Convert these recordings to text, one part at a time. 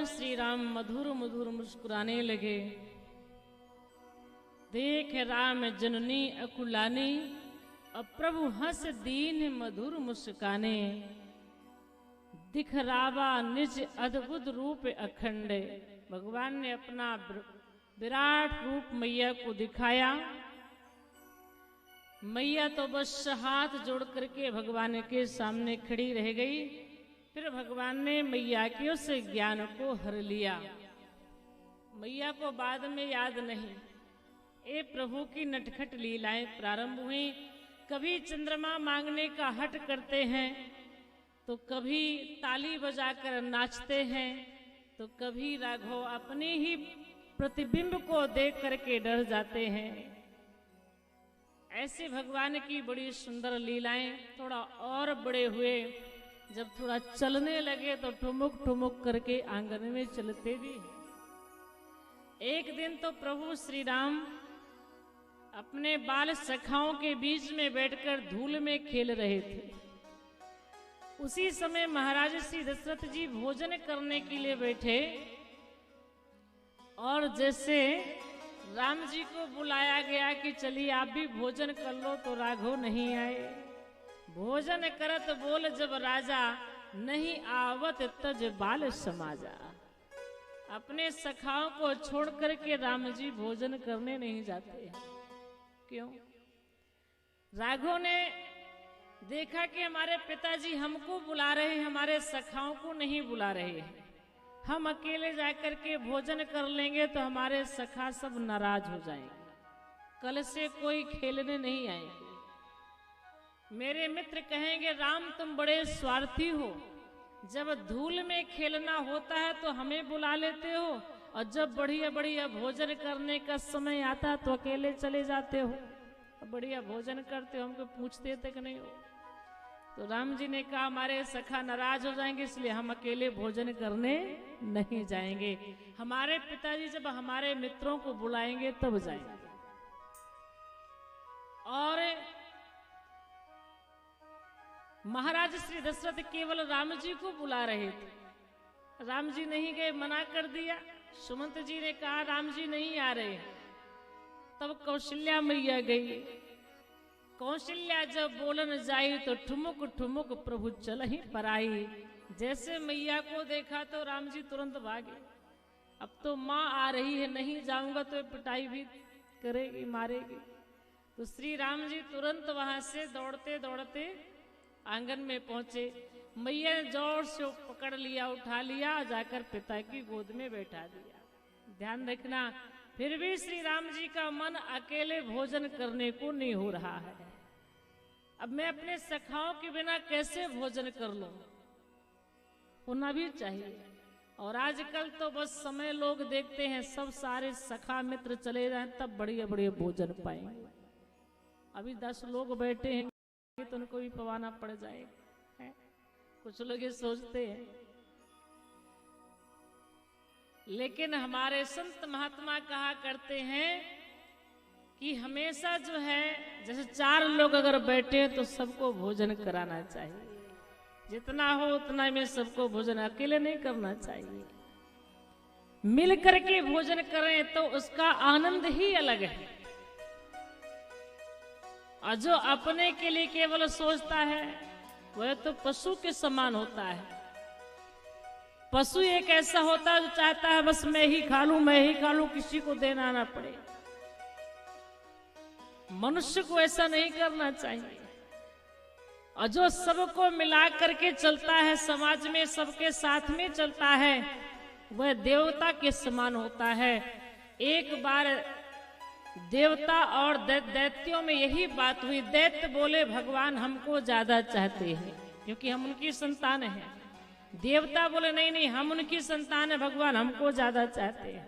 भगवान श्री राम मधुर मधुर मुस्कुराने लगे। देख राम जननी अकुलानी, अब प्रभु हंस दीन मधुर मुस्काने। दिख रावा निज अद्भुत रूप अखंड। भगवान ने अपना विराट रूप मैया को दिखाया। मैया तो बस हाथ जोड़ करके भगवान के सामने खड़ी रह गई। फिर भगवान ने मैया के उस ज्ञान को हर लिया। मैया को बाद में याद नहीं। ए प्रभु की नटखट लीलाएं प्रारंभ हुई। कभी चंद्रमा मांगने का हट करते हैं, तो कभी ताली बजाकर नाचते हैं, तो कभी राघव अपने ही प्रतिबिंब को देख करके डर जाते हैं। ऐसे भगवान की बड़ी सुंदर लीलाएं। थोड़ा और बड़े हुए, जब थोड़ा चलने लगे तो ठुमुक ठुमुक करके आंगन में चलते भी। एक दिन तो प्रभु श्री राम अपने बाल सखाओं के बीच में बैठकर धूल में खेल रहे थे। उसी समय महाराज श्री दशरथ जी भोजन करने के लिए बैठे, और जैसे राम जी को बुलाया गया कि चलिए आप भी भोजन कर लो, तो राघव नहीं आए। भोजन करत बोल जब राजा, नहीं आवत तज बाल समाजा। अपने सखाओं को छोड़ करके राम जी भोजन करने नहीं जाते हैं। क्यों? राघव ने देखा कि हमारे पिताजी हमको बुला रहे हैं, हमारे सखाओं को नहीं बुला रहे हैं। हम अकेले जाकर के भोजन कर लेंगे तो हमारे सखा सब नाराज हो जाएंगे। कल से कोई खेलने नहीं आएंगे। मेरे मित्र कहेंगे राम तुम बड़े स्वार्थी हो, जब धूल में खेलना होता है तो हमें बुला लेते हो, और जब बढ़िया बढ़िया भोजन करने का समय आता है तो अकेले चले जाते हो। बढ़िया भोजन करते हो, हमको पूछते तक नहीं हो। तो राम जी ने कहा हमारे सखा नाराज हो जाएंगे, इसलिए हम अकेले भोजन करने नहीं जाएंगे। हमारे पिताजी जब हमारे मित्रों को बुलाएंगे तब जाएंगे। और महाराज श्री दशरथ केवल राम जी को बुला रहे थे। राम जी नहीं गए, मना कर दिया। सुमंत जी ने कहा राम जी नहीं आ रहे। तब कौशल्या मैया गई। कौशल्या जब बोलन जाई तो ठुमुक ठुमुक प्रभु चल ही पर आई। जैसे मैया को देखा तो राम जी तुरंत भागे। अब तो माँ आ रही है, नहीं जाऊंगा तो पिटाई भी करेगी, मारेगी। तो श्री राम जी तुरंत वहां से दौड़ते दौड़ते आंगन में पहुंचे। मैया ने जोर से पकड़ लिया, उठा लिया, जाकर पिता की गोद में बैठा दिया। ध्यान रखना, फिर भी श्री राम जी का मन अकेले भोजन करने को नहीं हो रहा है। अब मैं अपने सखाओं के बिना कैसे भोजन कर लूं? होना भी चाहिए। और आजकल तो बस समय लोग देखते हैं, सब सारे सखा मित्र चले जाएं तब बढ़िया बढ़िया भोजन पाएंगे। अभी 10 लोग बैठे हैं तो उनको भी पवाना पड़ जाएगा। कुछ लोग ये सोचते हैं। लेकिन हमारे संत महात्मा कहा करते हैं कि हमेशा जो है, जैसे 4 लोग अगर बैठे तो सबको भोजन कराना चाहिए। जितना हो उतना में सबको भोजन, अकेले नहीं करना चाहिए। मिल करके भोजन करें तो उसका आनंद ही अलग है। और जो अपने के लिए केवल सोचता है वह तो पशु के समान होता है। पशु एक ऐसा होता है जो चाहता है बस मैं ही खा लूं, मैं ही खा लूं, किसी को देना ना पड़े। मनुष्य को ऐसा नहीं करना चाहिए। और जो सबको मिला करके चलता है, समाज में सबके साथ में चलता है, वह देवता के समान होता है। एक बार देवता और दैत्यों में यही बात हुई। दैत्य बोले भगवान हमको ज्यादा चाहते हैं क्योंकि हम उनकी संतान हैं। देवता बोले नहीं नहीं, हम उनकी संतान है, भगवान हमको ज्यादा चाहते हैं।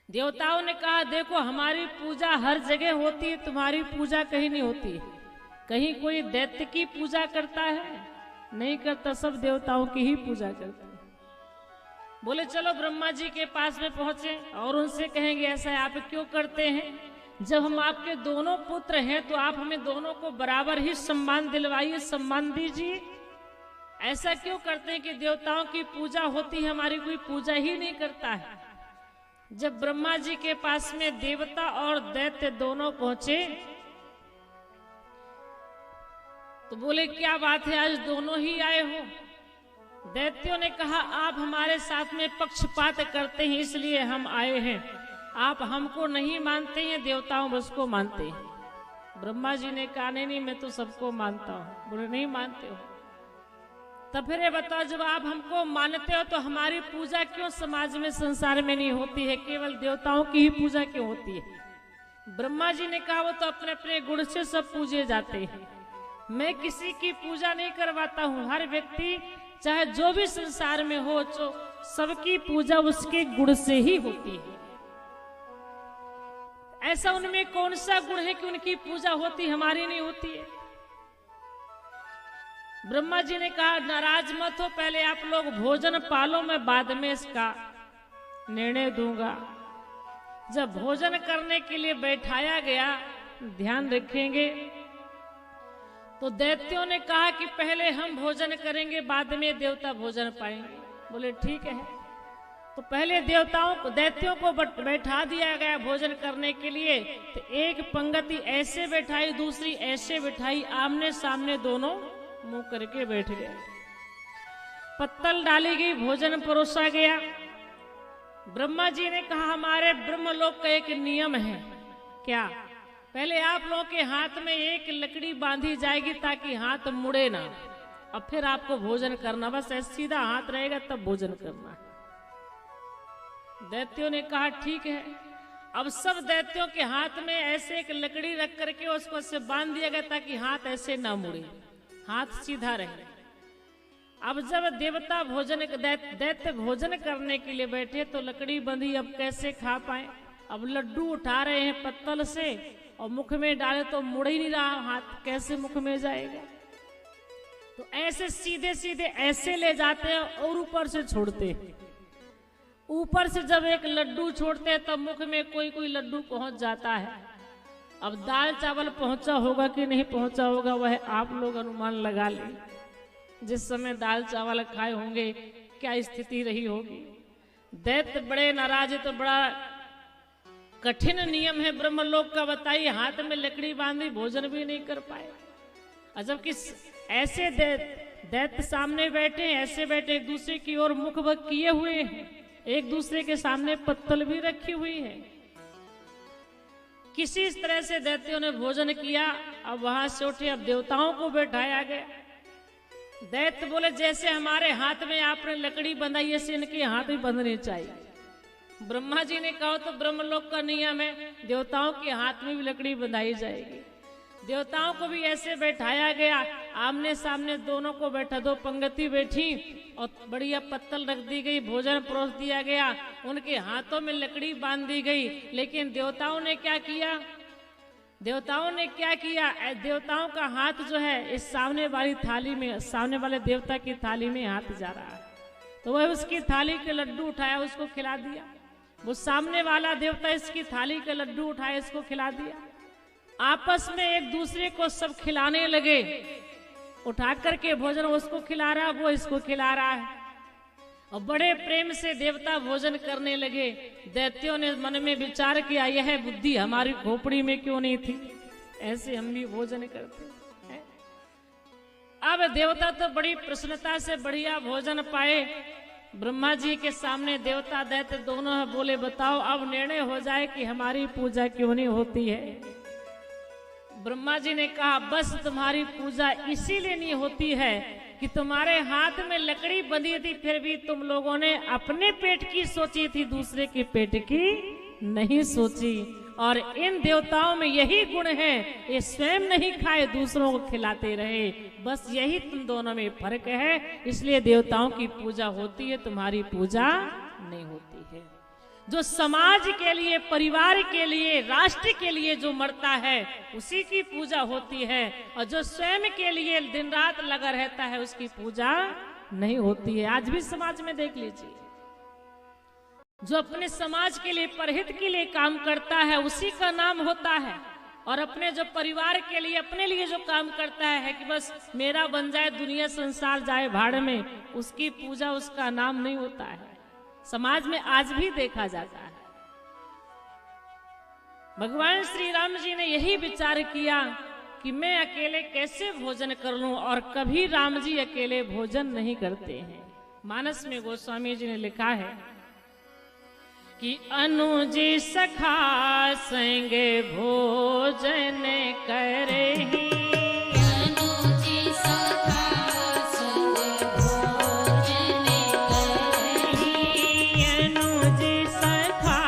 देवताओं ने कहा देखो हमारी पूजा हर जगह होती है, तुम्हारी पूजा कहीं नहीं होती। कहीं कोई दैत्य की पूजा करता है? नहीं करता, सब देवताओं की ही पूजा करता है। बोले चलो ब्रह्मा जी के पास में पहुंचे और उनसे कहेंगे ऐसा आप क्यों करते हैं? जब हम आपके दोनों पुत्र हैं तो आप हमें दोनों को बराबर ही सम्मान दिलवाइए, सम्मान दीजिए। ऐसा क्यों करते हैं कि देवताओं की पूजा होती है, हमारी कोई पूजा ही नहीं करता है। जब ब्रह्मा जी के पास में देवता और दैत्य दोनों पहुंचे तो बोले क्या बात है, आज दोनों ही आए हो। दैत्यों ने कहा आप हमारे साथ में पक्षपात करते हैं इसलिए हम आए हैं, आप हमको नहीं मानते हैं, देवताओं बस को मानते हैं। ब्रह्मा जी ने कहा नहीं मैं तो सबको मानता हूं। बोले नहीं मानते हो, तब फिर ये बताओ जब आप हमको मानते हो तो हमारी पूजा क्यों समाज में संसार में नहीं होती है, केवल देवताओं की ही पूजा क्यों होती है। ब्रह्मा जी ने कहा वो तो अपने अपने गुण से सब पूजे जाते हैं, मैं किसी की पूजा नहीं करवाता हूं। हर व्यक्ति चाहे जो भी संसार में हो जो सबकी पूजा उसके गुण से ही होती है। ऐसा उनमें कौन सा गुण है कि उनकी पूजा होती, हमारी नहीं होती है। ब्रह्मा जी ने कहा नाराज मत हो, पहले आप लोग भोजन पालो, मैं बाद में इसका निर्णय दूंगा। जब भोजन करने के लिए बैठाया गया, ध्यान रखेंगे, तो दैत्यों ने कहा कि पहले हम भोजन करेंगे बाद में देवता भोजन पाएंगे। बोले ठीक है। तो पहले दैत्यों को बैठा दिया गया भोजन करने के लिए। तो एक पंक्ति ऐसे बैठाई, दूसरी ऐसे बैठाई, आमने सामने दोनों मुंह करके बैठ गए। पत्तल डाली गई, भोजन परोसा गया। ब्रह्मा जी ने कहा हमारे ब्रह्मलोक का एक नियम है। क्या? पहले आप लोगों के हाथ में एक लकड़ी बांधी जाएगी ताकि हाथ मुड़े ना, अब फिर आपको भोजन करना, बस ऐसे सीधा हाथ रहेगा तब भोजन करना। दैत्यों ने कहा ठीक है। अब सब दैत्यों के हाथ में ऐसे एक लकड़ी रख करके उसको ऐसे बांध दिया गया ताकि हाथ ऐसे ना मुड़े, हाथ सीधा रहे। अब जब देवता दैत्य भोजन करने के लिए बैठे तो लकड़ी बंधी, अब कैसे खा पाए। अब लड्डू उठा रहे हैं पत्तल से और मुख में डाले तो मुड़ ही नहीं रहा हाथ, कैसे मुख में जाएगा। तो ऐसे सीधे सीधे ऐसे ले जाते हैं और ऊपर से छोड़ते हैं। ऊपर से जब एक लड्डू छोड़ते हैं तब मुख में कोई कोई लड्डू पहुंच जाता है। अब दाल चावल पहुंचा होगा कि नहीं पहुंचा होगा वह आप लोग अनुमान लगा लें। जिस समय दाल चावल खाए होंगे क्या स्थिति रही होगी। दैत्य बड़े नाराज, तो बड़ा कठिन नियम है ब्रह्मलोक का, बताइए हाथ में लकड़ी बांधी भोजन भी नहीं कर पाए। जबकि ऐसे दैत्य सामने बैठे, ऐसे बैठे एक दूसरे की ओर मुख बक किए हुए हैं, एक दूसरे के सामने पत्तल भी रखी हुई है। किसी तरह से दैत्यों ने भोजन किया। अब वहां से उठे, अब देवताओं को बैठाया गया। दैत्य बोले जैसे हमारे हाथ में आपने लकड़ी बंधाई ऐसे इनके हाथ भी बंधने चाहिए। ब्रह्मा जी ने कहा तो ब्रह्मलोक का नियम है, देवताओं के हाथ में भी लकड़ी बंधाई जाएगी। देवताओं को भी ऐसे बैठाया गया, आमने सामने दोनों को बैठा, दो पंक्ति बैठी और बढ़िया पत्तल रख दी गई, भोजन परोस दिया गया, उनके हाथों में लकड़ी बांध दी गई। लेकिन देवताओं ने क्या किया, देवताओं का हाथ जो है इस सामने वाली थाली में, सामने वाले देवता की थाली में हाथ जा रहा है, तो वह उसकी थाली के लड्डू उठाया उसको खिला दिया। वो सामने वाला देवता इसकी थाली के लड्डू उठाया इसको खिला दिया। आपस में एक दूसरे को सब खिलाने लगे, उठा करके भोजन उसको खिला रहा, वो इसको खिला रहा है और बड़े प्रेम से देवता भोजन करने लगे। दैत्यों ने मन में विचार किया यह बुद्धि हमारी खोपड़ी में क्यों नहीं थी, ऐसे हम भी भोजन करते हैं। अब देवता तो बड़ी प्रसन्नता से बढ़िया भोजन पाए। ब्रह्मा जी के सामने देवता दैत्य दोनों है, बोले बताओ अब निर्णय हो जाए कि हमारी पूजा क्यों नहीं होती है। ब्रह्मा जी ने कहा बस तुम्हारी पूजा इसीलिए नहीं होती है कि तुम्हारे हाथ में लकड़ी बंधी थी, फिर भी तुम लोगों ने अपने पेट की सोची थी, दूसरे के पेट की नहीं सोची। और इन देवताओं में यही गुण है, ये स्वयं नहीं खाए दूसरों को खिलाते रहे, बस यही तुम दोनों में फर्क है। इसलिए देवताओं की पूजा होती है, तुम्हारी पूजा नहीं होती है। जो समाज के लिए, परिवार के लिए, राष्ट्र के लिए जो मरता है उसी की पूजा होती है, और जो स्वयं के लिए दिन रात लगा रहता है उसकी पूजा नहीं होती है। आज भी समाज में देख लीजिए, जो अपने समाज के लिए, परहित के लिए काम करता है उसी का नाम होता है। और अपने जो परिवार के लिए अपने लिए जो काम करता है कि बस मेरा बन जाए, दुनिया संसार जाए भाड़ में, उसकी पूजा उसका नाम नहीं होता है। समाज में आज भी देखा जाता है। भगवान श्री राम जी ने यही विचार किया कि मैं अकेले कैसे भोजन कर लूं, और कभी राम जी अकेले भोजन नहीं करते हैं। मानस में गोस्वामी जी ने लिखा है कि अनुज सखा संगे भोजन करहि, अनुज सखा संगे भोजन करहि, अनुज सखा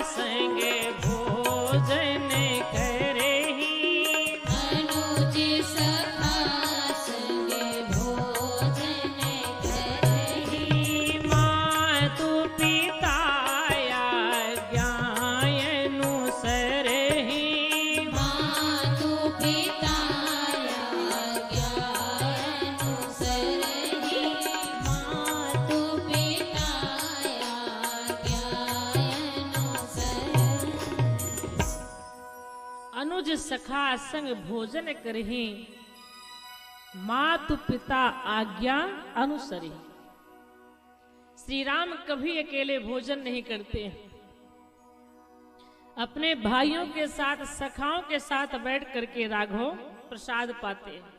संगे भोजन करहि, अनुज सखा संगे भोजन करहि, मातु पिता अनुसरहि, मातु पिता आज्ञा अनुसरहि, मातु पिता आज्ञा अनुसरहि। अनुज सखा संग भोजन करहि, मातु पिता आज्ञा अनुसरहि। श्री राम कभी अकेले भोजन नहीं करते हैं, अपने भाइयों के साथ, सखाओं के साथ बैठ करके राघव प्रसाद पाते हैं।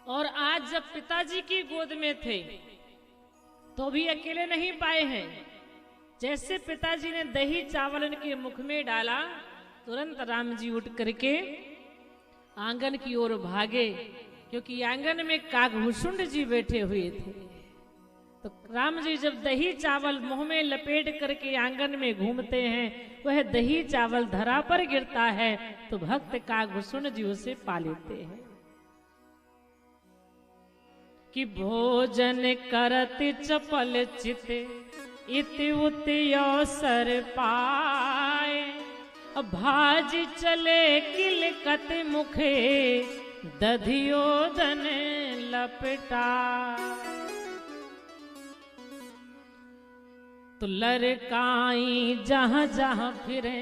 और आज जब पिताजी की गोद में थे तो भी अकेले नहीं पाए हैं। जैसे पिताजी ने दही चावल उनके मुख में डाला, तुरंत राम जी उठ करके आंगन की ओर भागे, क्योंकि आंगन में कागभूषुंड जी बैठे हुए थे। तो राम जी जब दही चावल मुंह में लपेट करके आंगन में घूमते हैं, वह दही चावल धरा पर गिरता है तो भक्त कागभूषुंड जी उसे पा लेते हैं। कि भोजन करत चपल चित इति उति अवसर पाए, भाज चले किलकत मुखे दधियोदन लपटा। तो लड़काई जहां जहां फिरे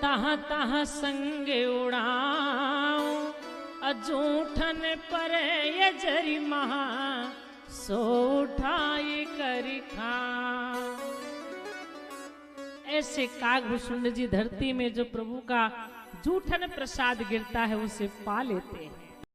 तहां तहां संग उड़ाऊं, अजूठन पर ये जरी महा सो उठाई कर खाऊं। ऐसे कागभूषुंड जी धरती में जो प्रभु का जूठन प्रसाद गिरता है उसे पा लेते हैं।